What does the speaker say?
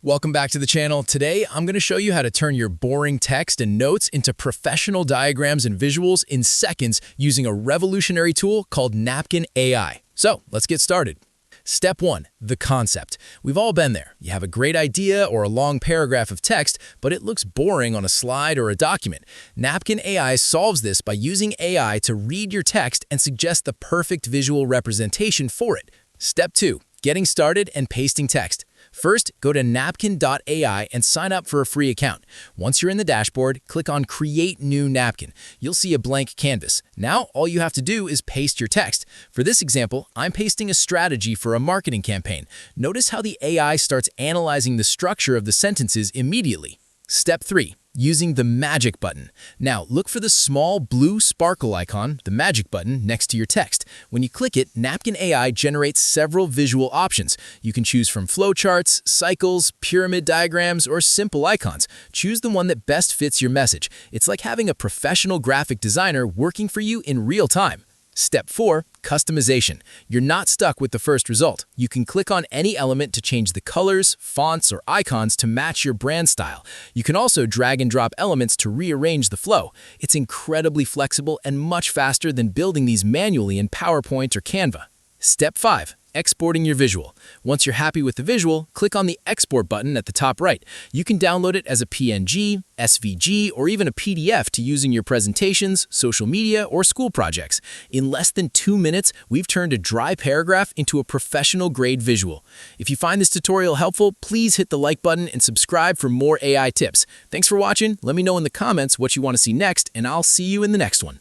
Welcome back to the channel. Today, I'm going to show you how to turn your boring text and notes into professional diagrams and visuals in seconds using a revolutionary tool called Napkin AI. So let's get started. Step 1. The concept. We've all been there. You have a great idea or a long paragraph of text, but it looks boring on a slide or a document. Napkin AI solves this by using AI to read your text and suggest the perfect visual representation for it. Step 2. Getting started and pasting text. First, go to Napkin.ai and sign up for a free account. Once you're in the dashboard, click on Create New Napkin. You'll see a blank canvas. Now, all you have to do is paste your text. For this example, I'm pasting a strategy for a marketing campaign. Notice how the AI starts analyzing the structure of the sentences immediately. Step 3. Using the magic button. Now, look for the small blue sparkle icon, the magic button, next to your text. When you click it, Napkin AI generates several visual options. You can choose from flowcharts, cycles, pyramid diagrams, or simple icons. Choose the one that best fits your message. It's like having a professional graphic designer working for you in real time. Step 4. Customization. You're not stuck with the first result. You can click on any element to change the colors, fonts, or icons to match your brand style. You can also drag and drop elements to rearrange the flow. It's incredibly flexible and much faster than building these manually in PowerPoint or Canva. Step 5. Exporting your visual. Once you're happy with the visual, click on the Export button at the top right. You can download it as a PNG, SVG, or even a PDF to use in your presentations, social media, or school projects. In less than 2 minutes, we've turned a dry paragraph into a professional-grade visual. If you find this tutorial helpful, please hit the like button and subscribe for more AI tips. Thanks for watching. Let me know in the comments what you want to see next, and I'll see you in the next one.